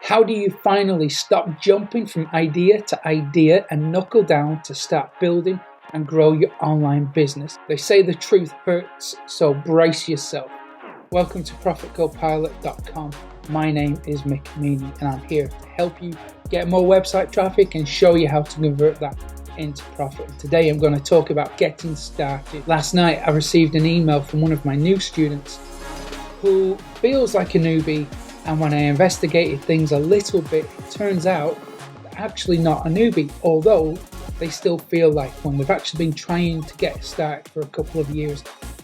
How do you finally stop jumping from idea to idea and knuckle down to start building and grow your online business? They say the truth hurts, so brace yourself. Welcome to ProfitGoPilot.com. My name is Mick Meaney and I'm here to help you get more website traffic and show you how to convert that into profit. Today I'm going to talk about getting started. Last night I received an email from one of my new students who feels like a newbie, and when I investigated things a little bit, it turns out they're actually not a newbie, although they still feel like one. They've actually been trying to get started for a couple of years,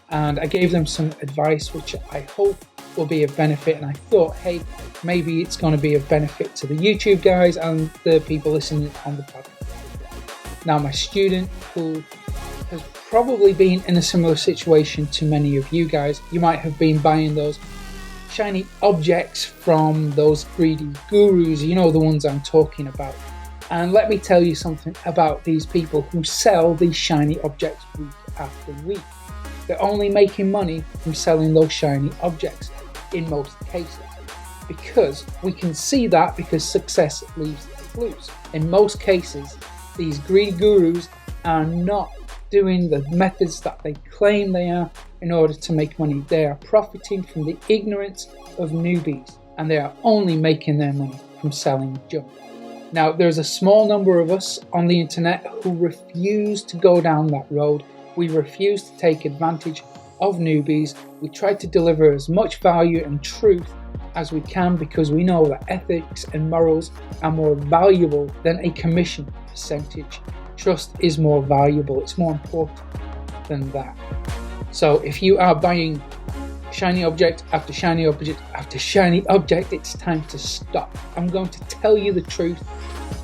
and I gave them some advice which I hope will be of benefit, and I thought, hey, maybe it's going to be of benefit to the YouTube guys and the people listening on the podcast. Now, my student, who has probably been in a similar situation to many of you guys, you might have been buying those shiny objects from those greedy gurus, you know, the ones I'm talking about. And let me tell you something about these people who sell these shiny objects week after week. They're only making money from selling those shiny objects in most cases, because we can see that because success leaves clues. In most cases, these greedy gurus are not doing the methods that they claim they are in order to make money. They are profiting from the ignorance of newbies, and they are only making their money from selling junk. Now, there's a small number of us on the internet who refuse to go down that road. We refuse to take advantage of newbies. We try to deliver as much value and truth as we can because we know that ethics and morals are more valuable than a commission percentage. Trust is more valuable. It's more important than that. So if you are buying shiny object after shiny object after shiny object, it's time to stop. I'm going to tell you the truth.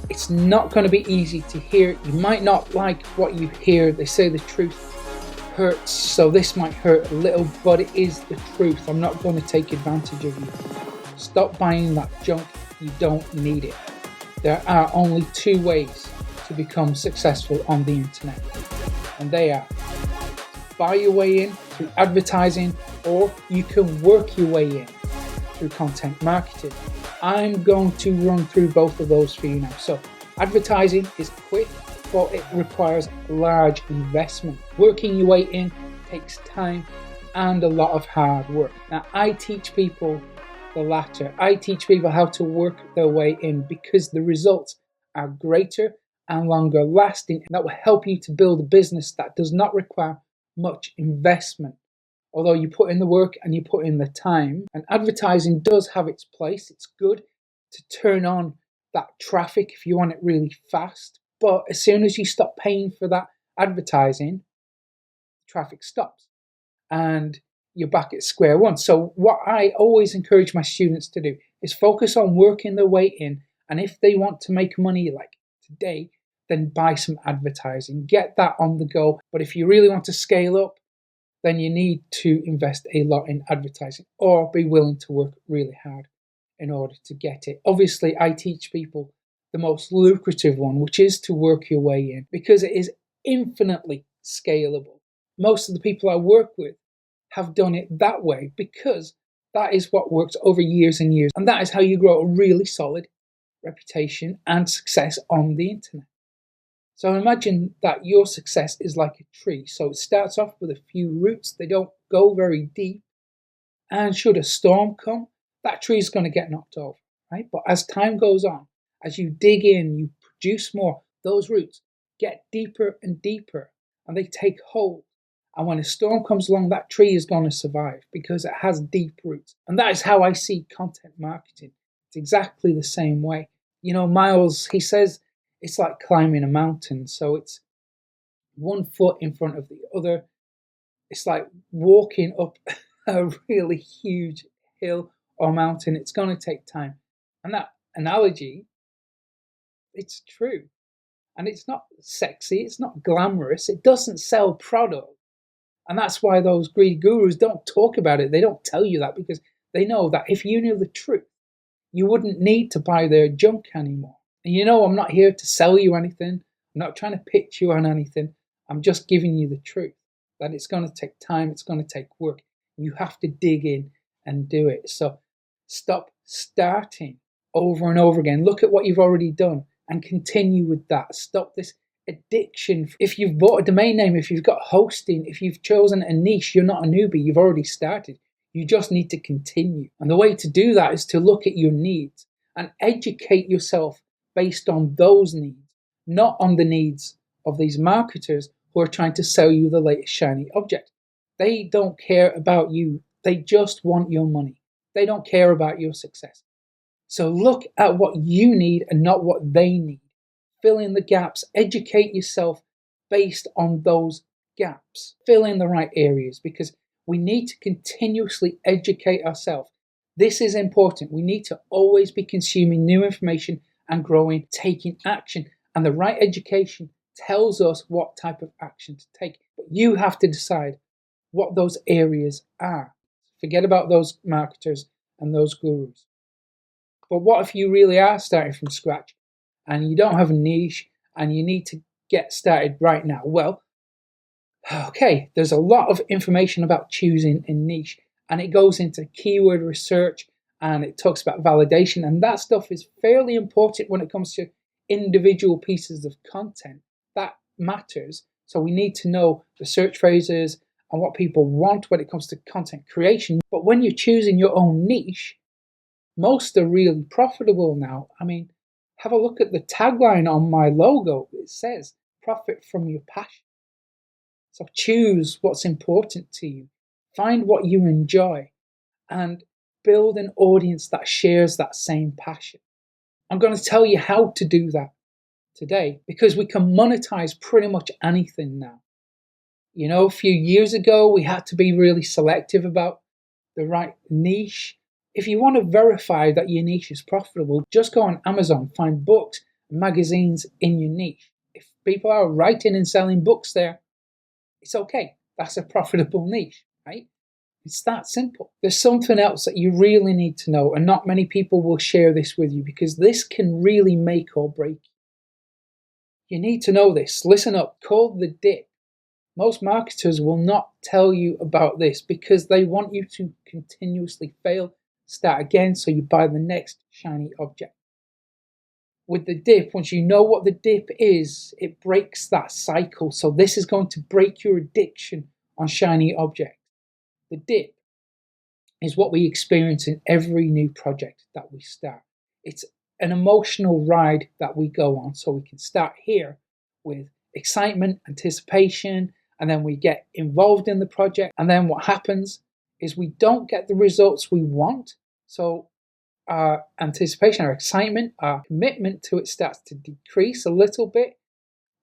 It's not going to be easy to hear. You might not like what you hear. They say the truth hurts, so this might hurt a little, but it is the truth. I'm not going to take advantage of you. Stop buying that junk. You don't need it. There are only two ways to become successful on the internet, and they are to buy your way in through advertising, or you can work your way in through content marketing. I'm going to run through both of those for you now. So advertising is quick, but it requires large investment. Working your way in takes time and a lot of hard work. Now, I teach people the latter. I teach people how to work their way in because the results are greater and longer lasting, and that will help you to build a business that does not require much investment. Although you put in the work and you put in the time, and advertising does have its place. It's good to turn on that traffic if you want it really fast. But as soon as you stop paying for that advertising, traffic stops and you're back at square one. So what I always encourage my students to do is focus on working their way in. And if they want to make money like today, then buy some advertising. Get that on the go. But if you really want to scale up, then you need to invest a lot in advertising or be willing to work really hard in order to get it. Obviously, I teach people the most lucrative one, which is to work your way in, because it is infinitely scalable. Most of the people I work with have done it that way because that is what works over years and years. And that is how you grow a really solid reputation and success on the internet. So imagine that your success is like a tree. So it starts off with a few roots. They don't go very deep. And should a storm come, that tree is going to get knocked over, right? But as time goes on, as you dig in, you produce more, those roots get deeper and deeper and they take hold. And when a storm comes along, that tree is going to survive because it has deep roots. And that is how I see content marketing. It's exactly the same way. You know, Miles, he says it's like climbing a mountain. So it's one foot in front of the other. It's like walking up a really huge hill or mountain. It's going to take time. And that analogy, it's true. And it's not sexy. It's not glamorous. It doesn't sell product. And that's why those greedy gurus don't talk about it. They don't tell you that because they know that if you knew the truth, you wouldn't need to buy their junk anymore. And you know, I'm not here to sell you anything. I'm not trying to pitch you on anything. I'm just giving you the truth that it's going to take time. It's going to take work. You have to dig in and do it. So stop starting over and over again. Look at what you've already done and continue with that. Stop this addiction. If you've bought a domain name, if you've got hosting, if you've chosen a niche, you're not a newbie, you've already started. You just need to continue. And the way to do that is to look at your needs and educate yourself based on those needs, not on the needs of these marketers who are trying to sell you the latest shiny object. They don't care about you. They just want your money. They don't care about your success. So look at what you need and not what they need. Fill in the gaps, educate yourself based on those gaps. Fill in the right areas because we need to continuously educate ourselves. This is important. We need to always be consuming new information and growing, taking action. And the right education tells us what type of action to take. But you have to decide what those areas are. Forget about those marketers and those gurus. But what if you really are starting from scratch and you don't have a niche and you need to get started right now? Well, okay, there's a lot of information about choosing a niche and it goes into keyword research and it talks about validation, and that stuff is fairly important when it comes to individual pieces of content. That matters. So we need to know the search phrases and what people want when it comes to content creation. But when you're choosing your own niche, most are really profitable now. I mean, have a look at the tagline on my logo. It says, profit from your passion. So choose what's important to you. Find what you enjoy and build an audience that shares that same passion. I'm going to tell you how to do that today because we can monetize pretty much anything now. You know, a few years ago, we had to be really selective about the right niche. If you want to verify that your niche is profitable, just go on Amazon, find books and magazines in your niche. If people are writing and selling books there, it's okay. That's a profitable niche, right? It's that simple. There's something else that you really need to know, and not many people will share this with you because this can really make or break you. You need to know this. Listen up, called the dip. Most marketers will not tell you about this because they want you to continuously fail, start again, so you buy the next shiny object. With the dip, once you know what the dip is, it breaks that cycle. So this is going to break your addiction on shiny objects. The dip is what we experience in every new project that we start. It's an emotional ride that we go on. So we can start here with excitement, anticipation, and then we get involved in the project. And then what happens is we don't get the results we want. So our anticipation, our excitement, our commitment to it starts to decrease a little bit.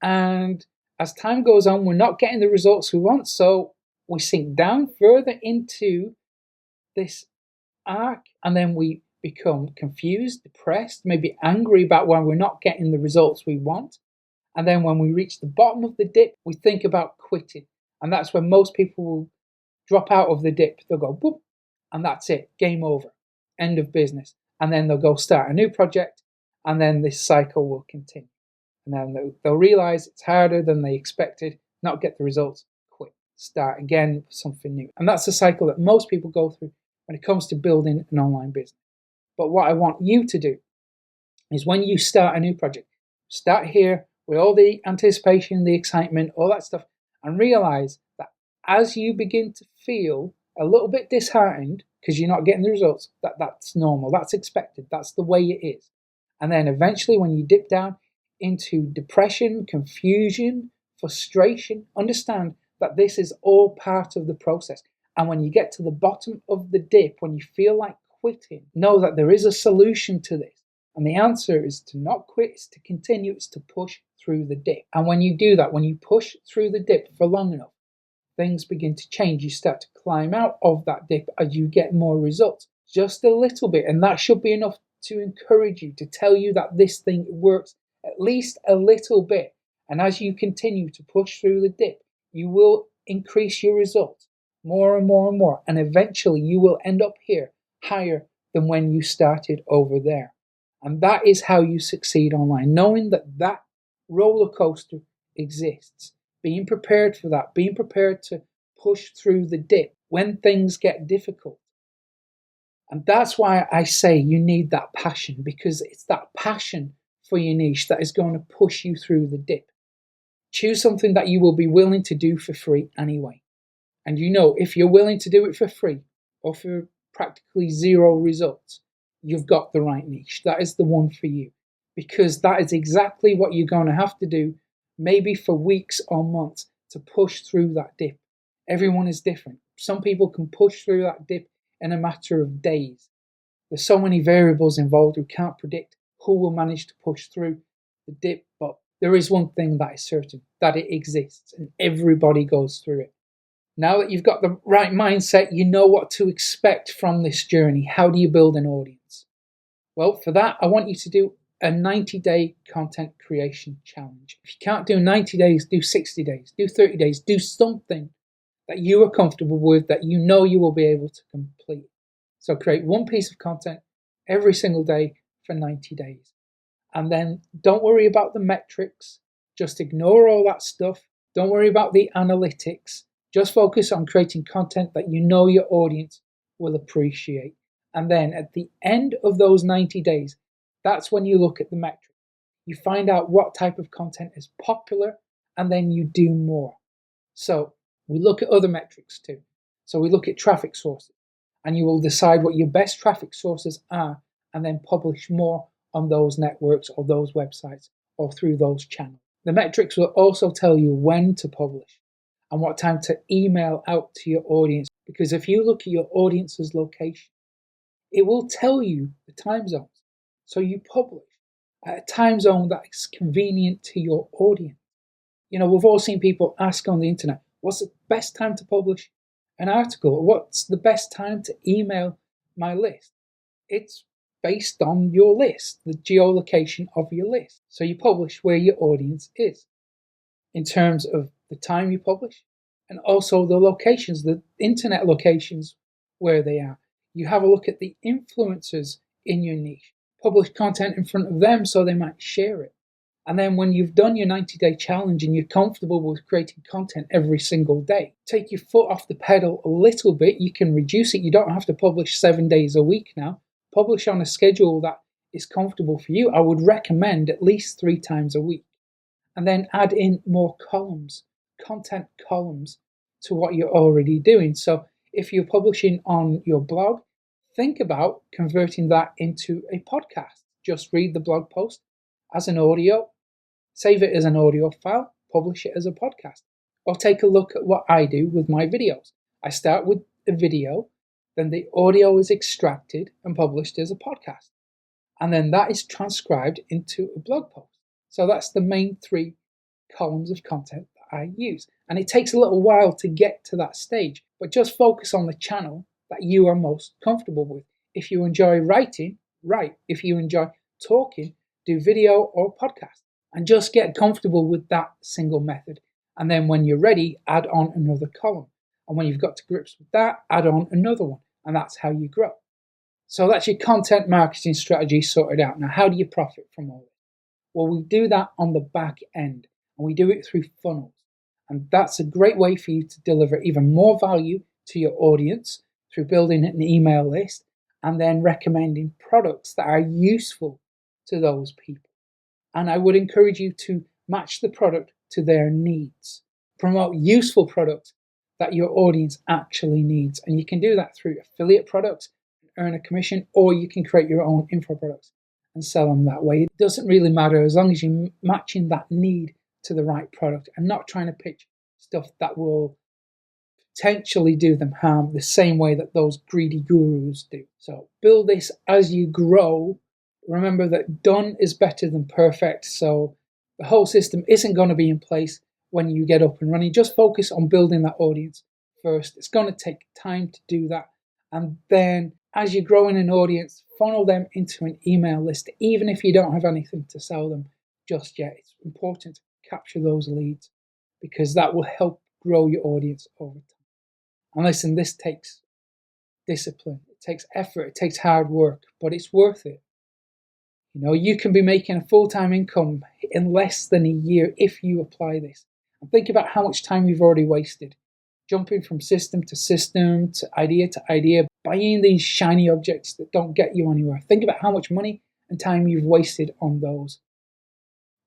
And as time goes on, we're not getting the results we want. So we sink down further into this arc, and then we become confused, depressed, maybe angry about why we're not getting the results we want. And then when we reach the bottom of the dip, we think about quitting. And that's when most people will drop out of the dip. They'll go, boop, and that's it, game over, end of business. And then they'll go start a new project, and then this cycle will continue. And then they'll realize it's harder than they expected, not get the results, quit, start again, something new. And that's the cycle that most people go through when it comes to building an online business. But what I want you to do is when you start a new project, start here with all the anticipation, the excitement, all that stuff, and realize that as you begin to feel a little bit disheartened because you're not getting the results, that's normal, that's expected, that's the way it is. And then eventually when you dip down into depression, confusion, frustration, understand that this is all part of the process. And when you get to the bottom of the dip, when you feel like quitting, know that there is a solution to this. And the answer is to not quit, it's to continue, it's to push through the dip. And when you do that, when you push through the dip for long enough, things begin to change. You start to climb out of that dip as you get more results, just a little bit. And that should be enough to encourage you, to tell you that this thing works at least a little bit. And as you continue to push through the dip, you will increase your results more and more and more. And eventually you will end up here higher than when you started over there. And that is how you succeed online, knowing that that roller coaster exists, being prepared for that, being prepared to push through the dip when things get difficult. And that's why I say you need that passion, because it's that passion for your niche that is going to push you through the dip. Choose something that you will be willing to do for free anyway. And if you're willing to do it for free or for practically zero results, you've got the right niche. That is the one for you, because that is exactly what you're going to have to do, maybe for weeks or months, to push through that dip. Everyone is different. Some people can push through that dip in a matter of days. There's so many variables involved, we can't predict who will manage to push through the dip, but there is one thing that is certain, that it exists and everybody goes through it. Now that you've got the right mindset, you know what to expect from this journey. How do you build an audience? Well, for that, I want you to do a 90-day content creation challenge. If you can't do 90 days, do 60 days, do 30 days, do something that you are comfortable with, that you know you will be able to complete. So create one piece of content every single day for 90 days. And then don't worry about the metrics. Just ignore all that stuff. Don't worry about the analytics. Just focus on creating content that you know your audience will appreciate. And then at the end of those 90 days, that's when you look at the metrics. You find out what type of content is popular, and then you do more. So we look at other metrics too. So we look at traffic sources, and you will decide what your best traffic sources are, and then publish more on those networks or those websites or through those channels. The metrics will also tell you when to publish and what time to email out to your audience, because if you look at your audience's location, it will tell you the time zones. So you publish at a time zone that is convenient to your audience. We've all seen people ask on the internet, what's the best time to publish an article? Or what's the best time to email my list? It's based on your list, the geolocation of your list. So you publish where your audience is in terms of the time you publish and also the locations, the internet locations where they are. You have a look at the influencers in your niche. Publish content in front of them so they might share it. And then when you've done your 90-day challenge and you're comfortable with creating content every single day, take your foot off the pedal a little bit. You can reduce it. You don't have to publish 7 days a week now. Publish on a schedule that is comfortable for you. I would recommend at least 3 times a week. And then add in more columns, content columns, to what you're already doing. So if you're publishing on your blog, think about converting that into a podcast. Just read the blog post as an audio, save it as an audio file, publish it as a podcast. Or take a look at what I do with my videos. I start with a video, then the audio is extracted and published as a podcast. And then that is transcribed into a blog post. So that's the main 3 columns of content that I use. And it takes a little while to get to that stage, but just focus on the channel that you are most comfortable with. If you enjoy writing, write. If you enjoy talking, do video or podcast. And just get comfortable with that single method. And then when you're ready, add on another column. And when you've got to grips with that, add on another one. And that's how you grow. So that's your content marketing strategy sorted out. Now, how do you profit from all this? Well, we do that on the back end, and we do it through funnels. And that's a great way for you to deliver even more value to your audience through building an email list and then recommending products that are useful to those people. And I would encourage you to match the product to their needs. Promote useful products that your audience actually needs. And you can do that through affiliate products, earn a commission, or you can create your own info products and sell them that way. It doesn't really matter as long as you're matching that need to the right product and not trying to pitch stuff that will potentially do them harm the same way that those greedy gurus do. So build this as you grow. Remember that done is better than perfect. So the whole system isn't going to be in place when you get up and running. Just focus on building that audience first. It's going to take time to do that. And then as you're growing an audience, funnel them into an email list, even if you don't have anything to sell them just yet. It's important to capture those leads because that will help grow your audience over time. And listen, this takes discipline, it takes effort, it takes hard work, but it's worth it. You can be making a full-time income in less than a year if you apply this. And think about how much time you've already wasted. jumping from system to idea, buying these shiny objects that don't get you anywhere. Think about how much money and time you've wasted on those.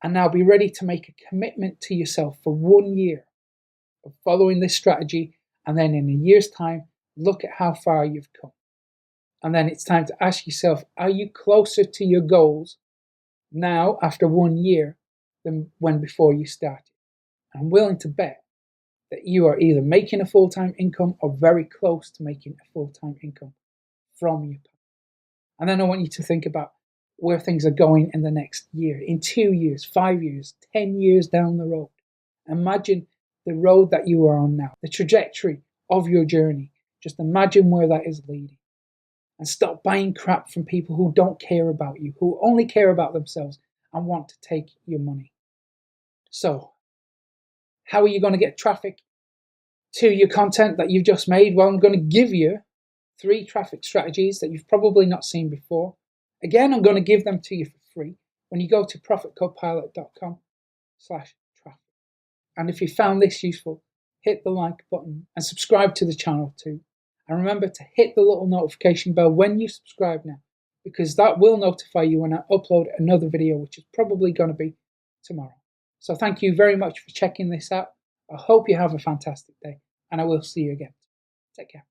And now be ready to make a commitment to yourself for 1 year of following this strategy. And then in a year's time, look at how far you've come. And then it's time to ask yourself, are you closer to your goals now after 1 year than when before you started? I'm willing to bet that you are either making a full-time income or very close to making a full-time income from your passion. And then I want you to think about where things are going in the next year, in 2 years, 5 years, 10 years down the road. Imagine the road that you are on now, the trajectory of your journey. Just imagine where that is leading. And stop buying crap from people who don't care about you, who only care about themselves and want to take your money. So, how are you going to get traffic to your content that you've just made? Well, I'm going to give you 3 traffic strategies that you've probably not seen before. Again, I'm going to give them to you for free when you go to profitcodepilot.com/traffic. And if you found this useful, hit the like button and subscribe to the channel too. And remember to hit the little notification bell when you subscribe now, because that will notify you when I upload another video, which is probably going to be tomorrow. So thank you very much for checking this out. I hope you have a fantastic day, and I will see you again. Take care.